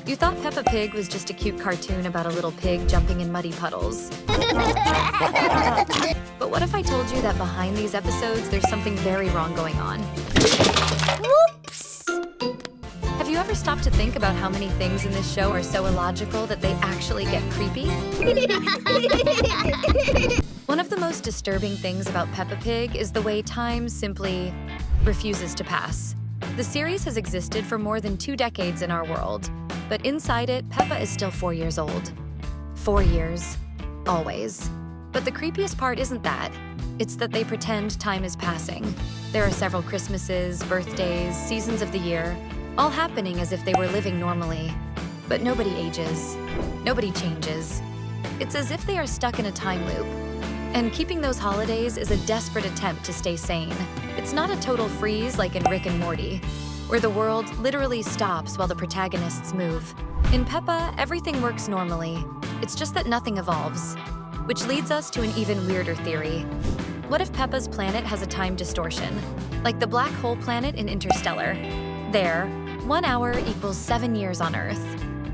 You thought Peppa Pig was just a cute cartoon about a little pig jumping in muddy puddles. But what if I told you that behind these episodes, there's something very wrong going on? Whoops! Have you ever stopped to think about how many things in this show are so illogical that they actually get creepy? One of the most disturbing things about Peppa Pig is the way time simply refuses to pass. The series has existed for more than 2 decades in our world, but inside it, Peppa is still 4 years old. 4 years. Always. But the creepiest part isn't that. It's that they pretend time is passing. There are several Christmases, birthdays, seasons of the year, all happening as if they were living normally. But nobody ages. Nobody changes. It's as if they are stuck in a time loop. And keeping those holidays is a desperate attempt to stay sane. It's not a total freeze like in Rick and Morty, where the world literally stops while the protagonists move. In Peppa, everything works normally. It's just that nothing evolves. Which leads us to an even weirder theory. What if Peppa's planet has a time distortion? Like the black hole planet in Interstellar. There, 1 hour equals 7 years on Earth.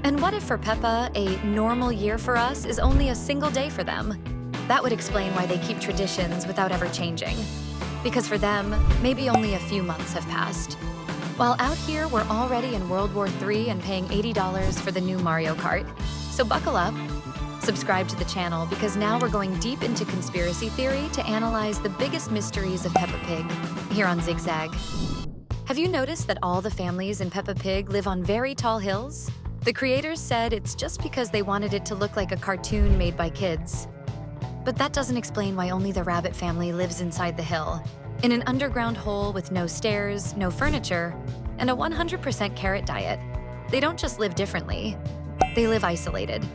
And what if for Peppa, a normal year for us is only a single day for them? That would explain why they keep traditions without ever changing. Because for them, maybe only a few months have passed. While out here, we're already in World War III and paying $80 for the new Mario Kart. So buckle up, subscribe to the channel, because now we're going deep into conspiracy theory to analyze the biggest mysteries of Peppa Pig here on Zigzag. Have you noticed that all the families in Peppa Pig live on very tall hills? The creators said it's just because they wanted it to look like a cartoon made by kids. But that doesn't explain why only the rabbit family lives inside the hill, in an underground hole with no stairs, no furniture, and a 100% carrot diet. They don't just live differently, they live isolated.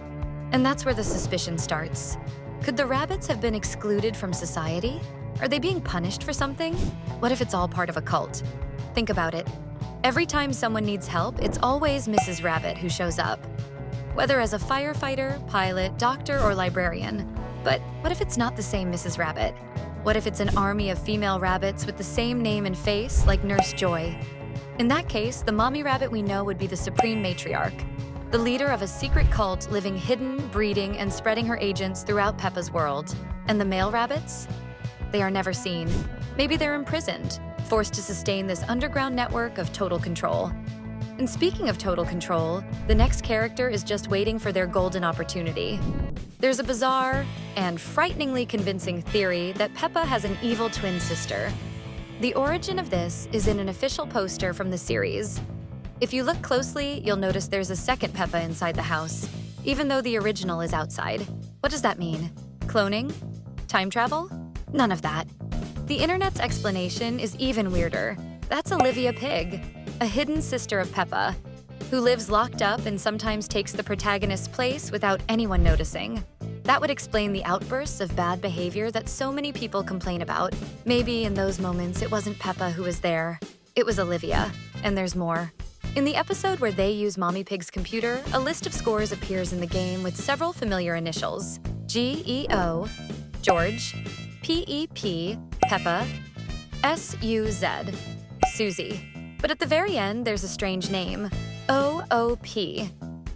And that's where the suspicion starts. Could the rabbits have been excluded from society? Are they being punished for something? What if it's all part of a cult? Think about it. Every time someone needs help, it's always Mrs. Rabbit who shows up. Whether as a firefighter, pilot, doctor, or librarian. But what if it's not the same Mrs. Rabbit? What if it's an army of female rabbits with the same name and face, like Nurse Joy? In that case, the mommy rabbit we know would be the supreme matriarch, the leader of a secret cult living hidden, breeding, and spreading her agents throughout Peppa's world. And the male rabbits? They are never seen. Maybe they're imprisoned, forced to sustain this underground network of total control. And speaking of total control, the next character is just waiting for their golden opportunity. There's a bizarre and frighteningly convincing theory that Peppa has an evil twin sister. The origin of this is in an official poster from the series. If you look closely, you'll notice there's a second Peppa inside the house, even though the original is outside. What does that mean? Cloning? Time travel? None of that. The internet's explanation is even weirder. That's Olivia Pig, a hidden sister of Peppa, who lives locked up and sometimes takes the protagonist's place without anyone noticing. That would explain the outbursts of bad behavior that so many people complain about. Maybe in those moments it wasn't Peppa who was there. It was Olivia. And there's more. In the episode where they use Mommy Pig's computer, a list of scores appears in the game with several familiar initials. G-E-O, George, P-E-P, Peppa, S-U-Z, Susie. But at the very end, there's a strange name, O-O-P.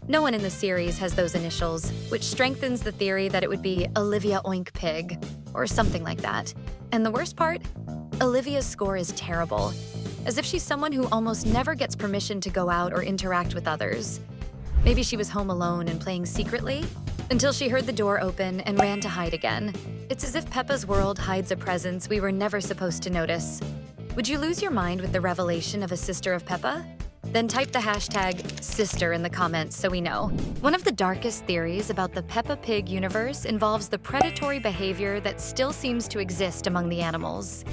No one in the series has those initials, which strengthens the theory that it would be Olivia Oink Pig, or something like that. And the worst part? Olivia's score is terrible, as if she's someone who almost never gets permission to go out or interact with others. Maybe she was home alone and playing secretly, until she heard the door open and ran to hide again. It's as if Peppa's world hides a presence we were never supposed to notice. Would you lose your mind with the revelation of a sister of Peppa? Then type the hashtag sister in the comments so we know. One of the darkest theories about the Peppa Pig universe involves the predatory behavior that still seems to exist among the animals.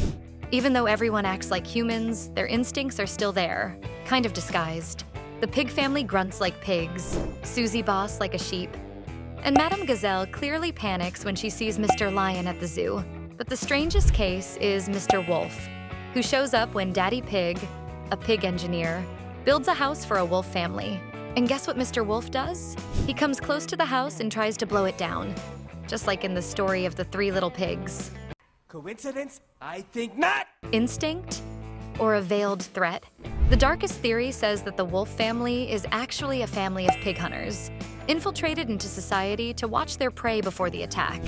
Even though everyone acts like humans, their instincts are still there, kind of disguised. The pig family grunts like pigs, Susie Boss like a sheep, and Madame Gazelle clearly panics when she sees Mr. Lion at the zoo. But the strangest case is Mr. Wolf, who shows up when Daddy Pig, a pig engineer, builds a house for a wolf family. And guess what Mr. Wolf does? He comes close to the house and tries to blow it down, just like in the story of the 3 little pigs. Coincidence? I think not! Instinct? Or a veiled threat? The darkest theory says that the wolf family is actually a family of pig hunters, infiltrated into society to watch their prey before the attack.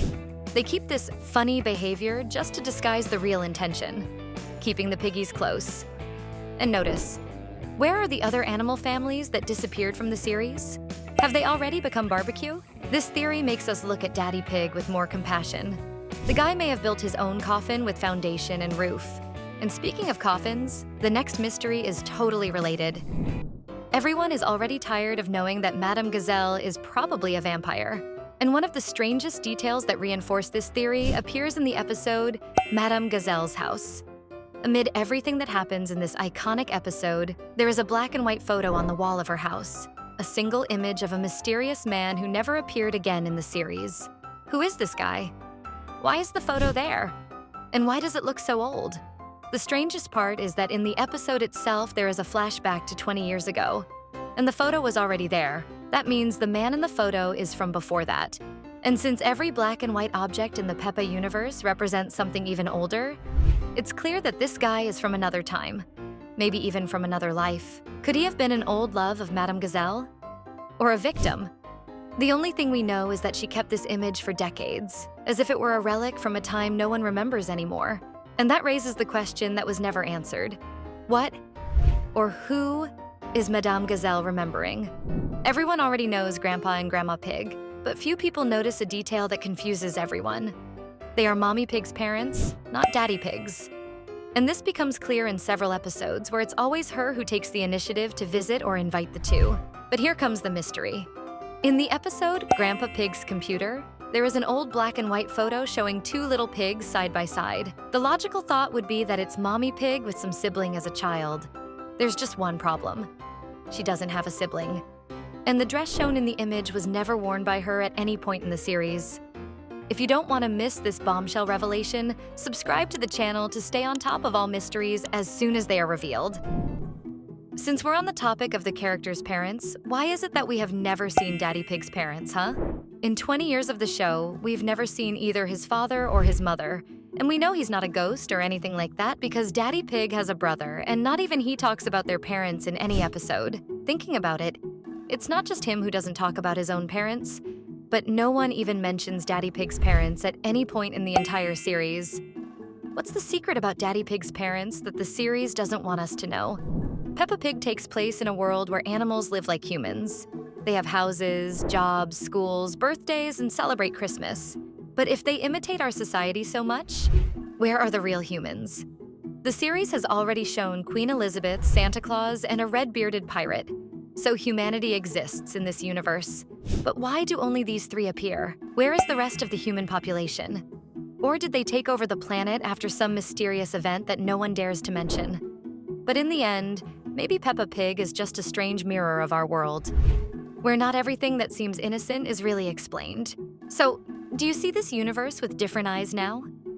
They keep this funny behavior just to disguise the real intention, keeping the piggies close. And notice, where are the other animal families that disappeared from the series? Have they already become barbecue? This theory makes us look at Daddy Pig with more compassion. The guy may have built his own coffin with foundation and roof. And speaking of coffins, the next mystery is totally related. Everyone is already tired of knowing that Madame Gazelle is probably a vampire. And one of the strangest details that reinforce this theory appears in the episode Madame Gazelle's House. Amid everything that happens in this iconic episode, there is a black and white photo on the wall of her house, a single image of a mysterious man who never appeared again in the series. Who is this guy? Why is the photo there? And why does it look so old? The strangest part is that in the episode itself, there is a flashback to 20 years ago, and the photo was already there. That means the man in the photo is from before that. And since every black and white object in the Peppa universe represents something even older, it's clear that this guy is from another time, maybe even from another life. Could he have been an old love of Madame Gazelle? Or a victim? The only thing we know is that she kept this image for decades, as if it were a relic from a time no one remembers anymore. And that raises the question that was never answered. What or who is Madame Gazelle remembering? Everyone already knows Grandpa and Grandma Pig, but few people notice a detail that confuses everyone. They are Mommy Pig's parents, not Daddy Pig's. And this becomes clear in several episodes where it's always her who takes the initiative to visit or invite the two. But here comes the mystery. In the episode Grandpa Pig's Computer, there is an old black and white photo showing two little pigs side by side. The logical thought would be that it's Mommy Pig with some sibling as a child. There's just one problem. She doesn't have a sibling. And the dress shown in the image was never worn by her at any point in the series. If you don't want to miss this bombshell revelation, subscribe to the channel to stay on top of all mysteries as soon as they are revealed. Since we're on the topic of the characters' parents, why is it that we have never seen Daddy Pig's parents, huh? In 20 years of the show, we've never seen either his father or his mother. And we know he's not a ghost or anything like that because Daddy Pig has a brother, and not even he talks about their parents in any episode. Thinking about it, it's not just him who doesn't talk about his own parents, but no one even mentions Daddy Pig's parents at any point in the entire series. What's the secret about Daddy Pig's parents that the series doesn't want us to know? Peppa Pig takes place in a world where animals live like humans. They have houses, jobs, schools, birthdays, and celebrate Christmas. But if they imitate our society so much, where are the real humans? The series has already shown Queen Elizabeth, Santa Claus, and a red-bearded pirate. So humanity exists in this universe. But why do only these three appear? Where is the rest of the human population? Or did they take over the planet after some mysterious event that no one dares to mention? But in the end, maybe Peppa Pig is just a strange mirror of our world, where not everything that seems innocent is really explained. So, do you see this universe with different eyes now?